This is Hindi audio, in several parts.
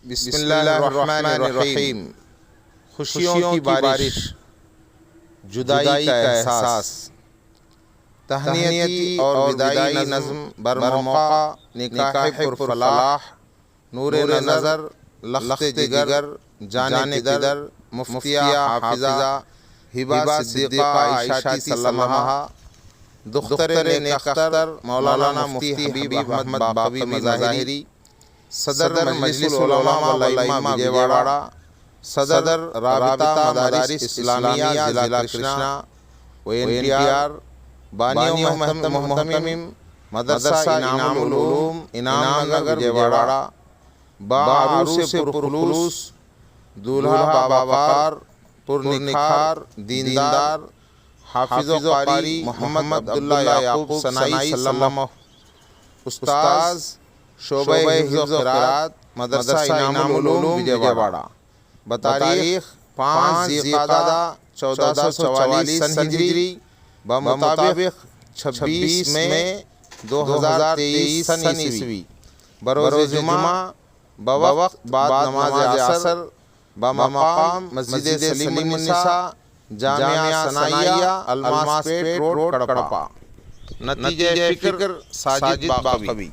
बिस्मिल्लाहिर्रहमानिर्रहीम। खुशियों की बारिश, जुदाई का एहसास, तहनीयती और विदाई नज़्म बरमौका निकाह पुरफलाह, नूर नज़र लख्ते जिगर जाने किदर, मुफ्तिया हाफिज़ा हिबा सिद्दीक़ा आयशा सल्लल्लाहा, दुख्तर नेक अख्तर मौलाना मुफ्ती हबीब अहमद बाक़वी मज़ाहिरी, सदर मजलिस उलमा वल अइम्मा विजयवाड़ा, सदर राबिता मदारिस इस्लामिया जिला कृष्णा ONTR, बानियों मोहतमिम मदरसा इनामुल उलूम इनाम नगर विजयवाड़ा, बारूस पुरखुलूस दूल्हा बाबाकार पुरनिखार दीनदार हाफिज़ कारी मोहम्मद अब्दुल्ला याकूब सनाई सल्लल्लाहु, उस्ताद शोबे हिफ्ज़ व क़िराअत मदरसा इनामुल उलूम विजयवाड़ा, बतारीख़ 5 ज़िक़ादा 1444 हिजरी बमुताबिक़ 26 मई 2023 सन ईस्वी, बरोज़ जुमा बवक्त बाद नमाज असर बमक़ाम मस्जिद सलीमुन्निसा जामिया सनाइया अल्मास पेट रोड कड़पा। नतीजे फ़िक्र साजिद बाक़वी।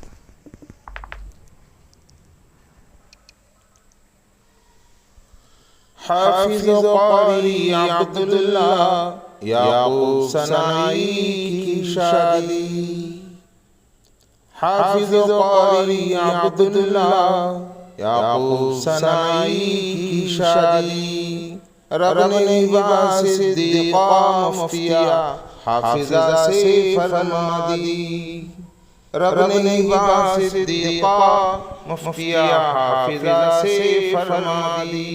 हाफिज़ कारी अब्दुल्ला याकूब सनाई की शादी, हाफिज़ कारी अब्दुल्ला याकूब सनाई की शादी, रब ने हिबा सिद्दीक़ा मुफ्तिया हाफिज़ा से फरमा दी, रब ने हिबा सिद्दीक़ा मुफ्तिया हाफिज़ा से फरमा दी।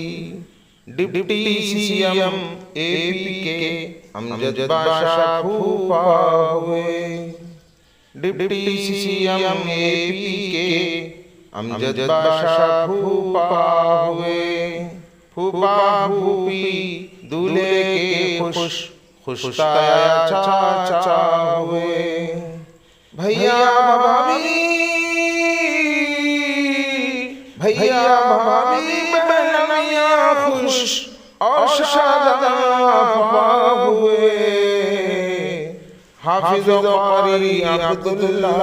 डिप्टी CM AP के अमजद बादशाह फूफा हुए, डिप्टी CM AP के अमजद बादशाह फूफा हुए, फूफा फूफी दूल्हे के खुश खुशताया चाचा हुए, भैया भाभी भैया भाभी बहनिया खुश और शादाब हुए, हाफिज़ कारी अब्दुल्ला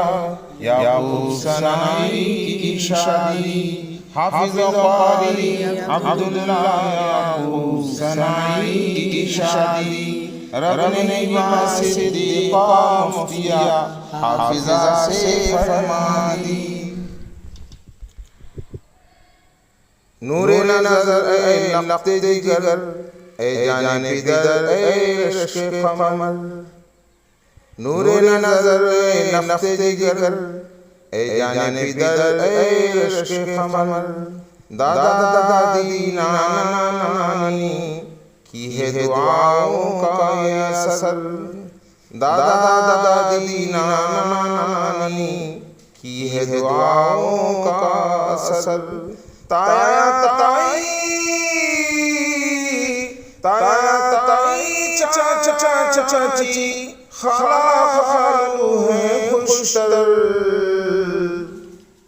याकूब सनाई की शादी, हाफिज़ कारी अब्दुल्ला याकूब सनाई की शादी, रब ने हिबा सिद्दीक़ा मुफ्तिया हाफिज़ा से फरमा दी। नूरे नज़र ए लख्ते जिगर ए जाने फिदर ए इश्क़ कमल, नूरे नज़र ए लख्ते जिगर ए जाने फिदर ए इश्क़ कमल, दादा दादी नाना नानी की है दुआओं का ये असर, दादा दादी नाना नानी की है दुआओं का असर, ताया ताई चाचा चाची खाला खालू हैं खुशतर,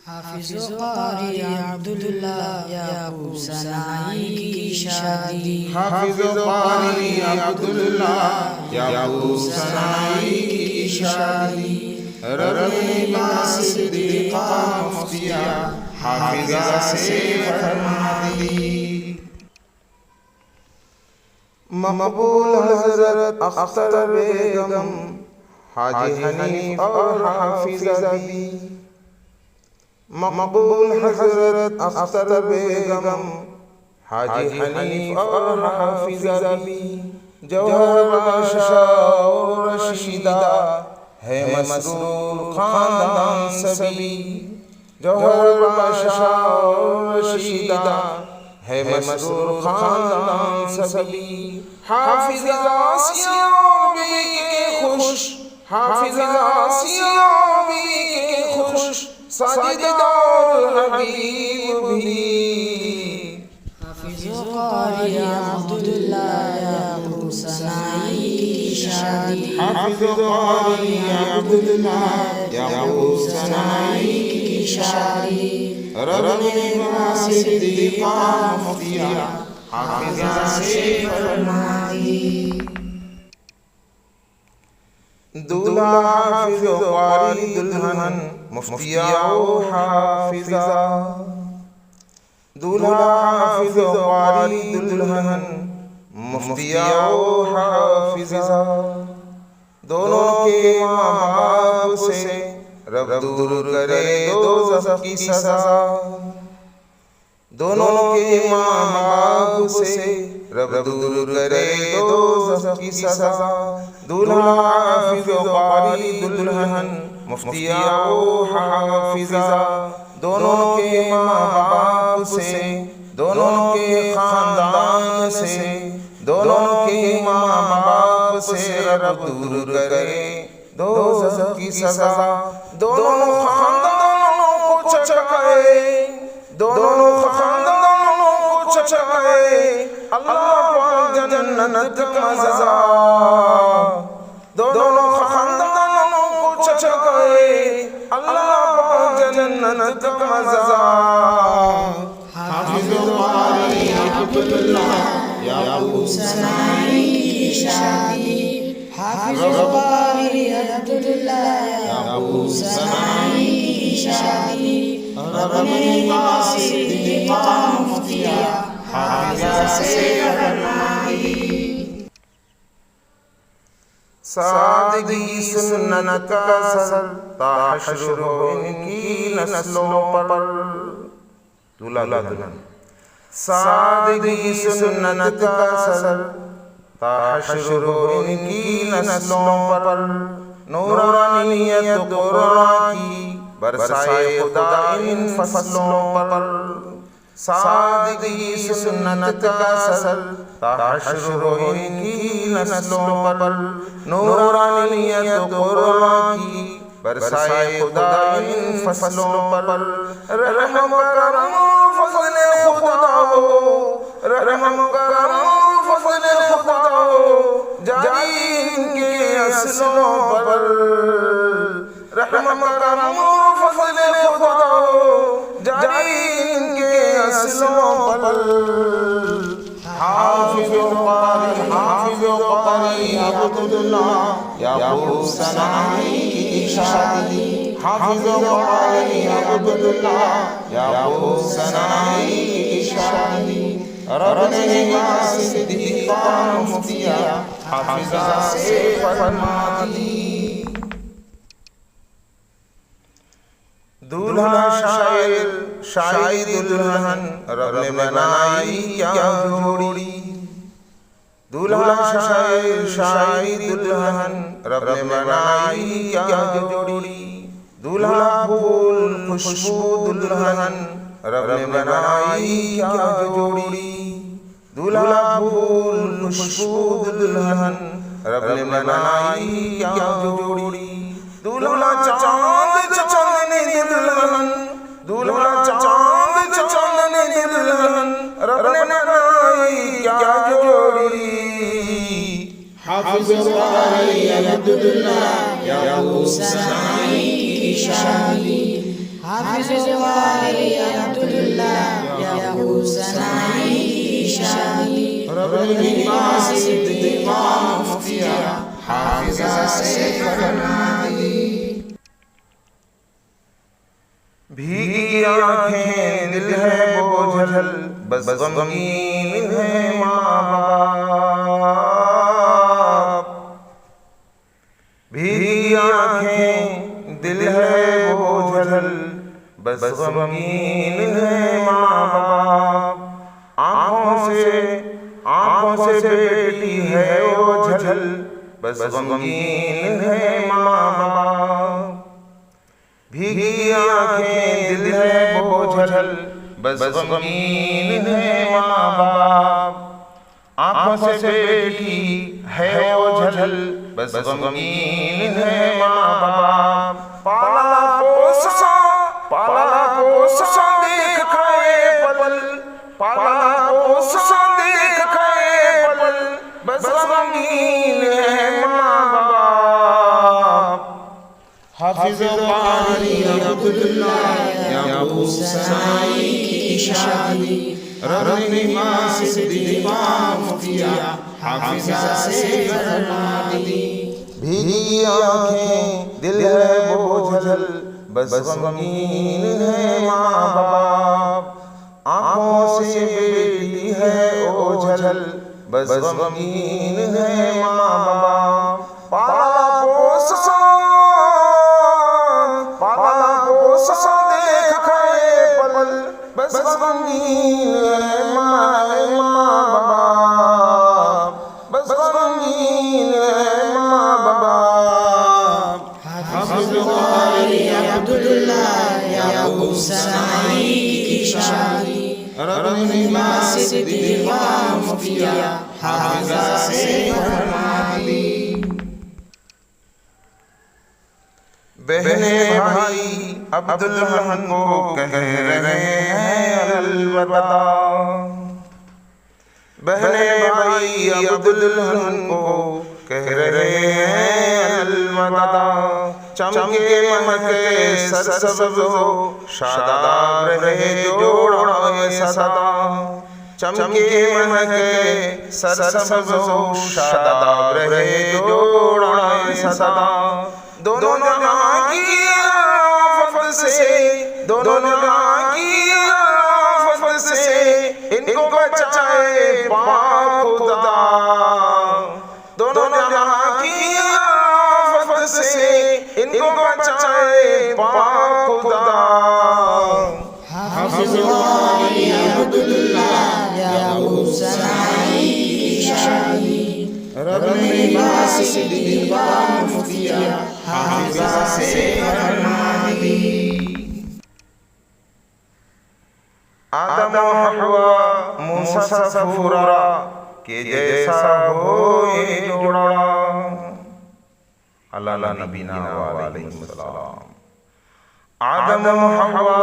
हाफिज़ कारी अब्दुल्ला याकूब सनाई की शादी, हाफिज़ कारी अब्दुल्ला याकूब सनाई की शादी, रब ने हिबा सिद्दीक़ा मुफ्तिया हाफिज़ा से फरमा दी। मकबूल हज़रत अख्तर बेगम हाजी हनीफ और हाफिज़ा भी, मकबूल हज़रत अख्तर बेगम हाजी हनीफ और हाफिज़ा भी, जौहर बादशाह और रशीदा है मसरूर खानदान सभी, जौहर बादशाह और रशीदा है मसरूर खानदान सभी, हाफिज़ा आसिया बीवी के खुश, हाफिज़ा आसिया बीवी के खुश, साजिदार हबीब भी, हाफिज़ कारी अब्दुल्ला याकूब सनाई की शादी, हाफिज़ कारी अब्दुल्ला याकूब सनाई की की शादी रब ने सिद्दीक़ा मुफ्तिया हाफिज़ा से फरमाई। दूल्हा हाफिज़ क़ारी दुल्हन मुफ्तिया हाफिज़ा। दूल्हा हाफिज़ क़ारी दुल्हन मुफ्तिया हाफिज़ा। दोनों के माँ बाप से रब दूर करे दोज़ख की सज़ा। दोनों के माँ बाप से रब दूर करे दोज़ख की सज़ा। दूल्हा हाफिज़ क़ारी दुल्हन मुफ्तिया हाफिज़ा। दोनों के माँ बाप से, दोनों के ख़ानदान से, दोनों के माँ बाप से रब दूर करे दोज़ख की सज़ा। दोनों ख़ानदानों को चकाए, दोनों ख़ानदानों को चकाए अल्लाह पाक जन्नत का मज़ा। दोनों ख़ानदानों को चकाए अल्लाह पाक जन्नत का मज़ा। हाफिज़ क़ारी अब्दुल्लाह याक़ूब सनाई की शादी। हाफिज़ क़ारी अब्दुल्लाह याक़ूब सनाई की शादी रब ने सिद्दीक़ा मुफ्तिया हाफिज़ा से फरमाई। सादगी सुन्नत का असर ताहशर हो इनकी नस्लों पर। दूल्हा दुल्हन सादगी सुन्नत का असर ताहशर हो इनकी नस्लों पर। नूरानियत कुरान की बरसाए खुदा इन फसलों पर। सादगी सुन्नत का असर ताहशर हो इनकी नस्लों पर। नूरानियत कुरान की बरसाए खुदा इन फसलों पर। रहम करम फज़ल खुदा हो, रहम करम फज़ल खुदा हो जारी इनके असलों पर। रहम करम फज़ल खुदा हो जारी इनके असलों पर। हाफिज़ क़ारी अब्दुल्लाह याक़ूब सनाई की शादी। हाफिज़ क़ारी अब्दुल्लाह याक़ूब सनाई की शादी रब ने सिद्दीक़ा मुफ्तिया हाफिज़ा से फरमाई। दूल्हा शायर शायर दुल्हन रब ने बनाई क्या जोड़ी। दूल्हा शायर शायर दुल्हन रब ने बनाई क्या जोड़ी। दूल्हा फूल खुशबू दुल्हन रब ने बनाई क्या जोड़ी। दूल्हा फूल खुशबू दुल्हन रब ने बनाई क्या जोड़ी। दूल्हा चांद चांदनी दुल्हन, दूल्हा चांद चांदनी दुल्हन रब ने बनाई क्या जोड़ी। हाफिज़ क़ारी अब्दुल्लाह याक़ूब सनाई की शादी। हाफिज़ क़ारी अब्दुल्लाह याक़ूब सनाई की शादी रब ने सिद्दीक़ा मुफ्तिया हाफिज़ा से फरमाई। भीगी आँखें दिल है बोझल बस गमगीन है माँ बाप। भीगी आँखें दिल है बोझल बस गमगीन है माँ बाप। आँखों से बेटी है ओझल बस गमगीन है माँ बाप। भीगी आँखें दिल है बोझल बस गमगीन है माँ बाप। आँखों से बेटी है ओझल बस गमगीन है माँ बाप। पाला पोसा देख खाए पल, पाला पोसा देख खाए पल बस गमगीन है माँ बाप। हाफिज़ क़ारी अब्दुल्लाह सनाई की शादी रबीमा सिद्दीक़ा मुफ्तिया हाफिजा से फरमा दी। भीगी आँखें दिल है बोझल बस गमगीन है माँ बाप, आँखों से बेटी है ओझल बस गमगीन है माँ बाप। पाला पोसा देख खाए पल बस गमगीन है माँ बाप, बस गमगीन है माँ बाप। हाफिज़ बुखारी अब्दुल्लाह याकूब सनाई की शादी रबीमा सिद्दीक़ा मुफ्तिया हाफिजा से फरमा दी। बहने भाई अब्दुल्लाह को कह रहे हैं अलविदा, बहने भाई अब्दुल्लाह को कह रहे हैं अलविदा। चमके महके सरसब्ज़ शादाब रहे जोड़ा सदा, चमके महके सरसब्ज़ शादाब रहे जोड़ा सदा। दोनों जहां की आफत से, दोनों जहां की आफत से इनको बचाए पाक खुदा, दोनों जहां की आफत से इनको बचाए पाक खुदा। हाफिज़ बुखारी अब्दुल्लाह याकूब सनाई की शादी रबीमा सिद्दीक़ा मुफ्तिया हाफिजा से फरमा दी। आदम हवा मूसा सफूरा के जैसा हो ये जोड़ा, अल्लाह नबीना वालेकुमुस्सलाम। आदम हवा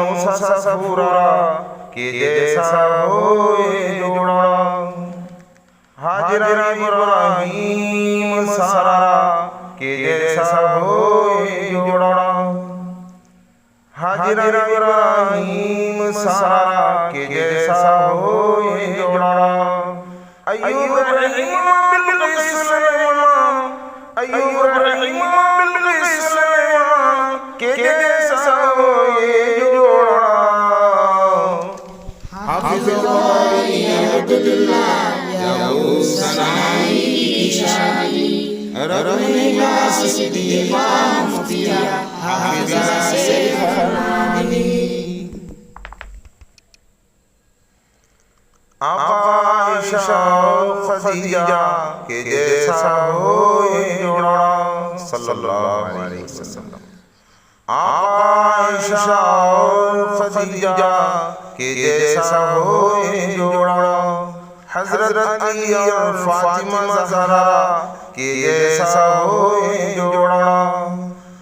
मूसा सफूरा के जैसा हो ये जोड़ा, हाजिरा इब्राहीम सारा के जैसा हो ये जोड़ा, हाजिरा इब्राहीम सारा के जैसा हो ये जोड़ा। अय्यूब रहीम बिल्किस सुलैमान, अय्यूब रहीम बिल्किस सुलैमान के जैसा हो ये जोड़ा। हाफिज़ बुखारी अब्दुल्लाह याकूब सनाई की शादी रबीमा सिद्दीक़ा मुफ्तिया हाफिजा से फरमा दी। आका आयशा खदीजा के जैसा हो ये जोड़ा सल्लल्लाहु अलैहि वसल्लम। आका आयशा खदीजा के जैसा हो ये जोड़ा, हज़रत अली और फातिमा ज़हरा के जैसा हो ये जोड़ा,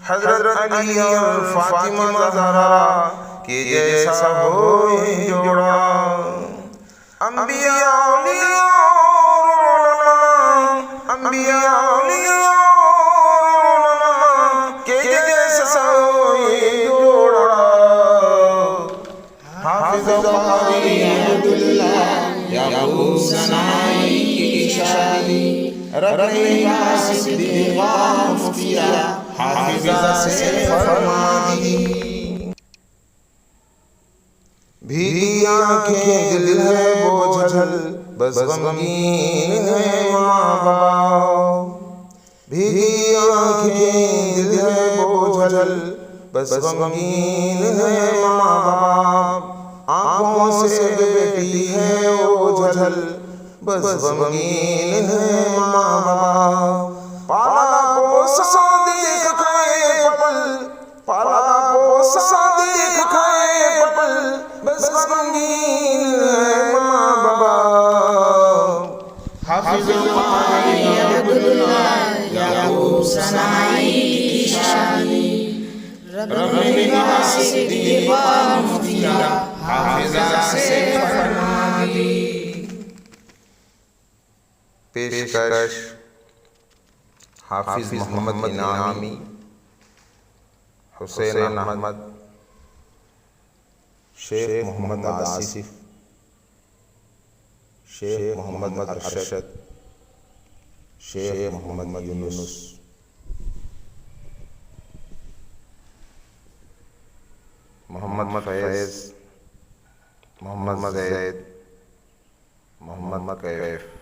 हज़रत अली और फातिमा ज़हरा के जैसा हो ये जोड़ा। अंबिया औलिया और उलमा, अंबिया औलिया और उलमा के जैसा हो ये जोड़ा। हाफिज़ बुखारी अब्दुल्लाह याकूब सनाई की शादी रबीमा सिद्दीक़ा मुफ्तिया हाफिजा से फरमा दी। भीगी आँखें दिल है बोझल बस गमगीन है माँ बाप, भीगी आँखें दिल है बोझल बस गमगीन है माँ बाप। आँखों से बेटी है ओझल बस गमगीन है माँ बाप। पाला पोसा देख खाए पल, पाला पोसा देख खाए पल बस गमगीन है माँ बाप। हाफिज़ बुखारी अब्दुल्लाह याकूब सनाई की शादी रबीमा सिद्दीक़ा मुफ्तिया हाफिजा से फरमा दी। पेशकश हाफिज मोहम्मद इनामी, हुसैन अहमद, शेख मोहम्मद आसिफ, शेख मोहम्मद अरशद, शेख मोहम्मद यूनुस, मोहम्मद फैज़, मोहम्मद ज़ैद, मोहम्मद कैफ।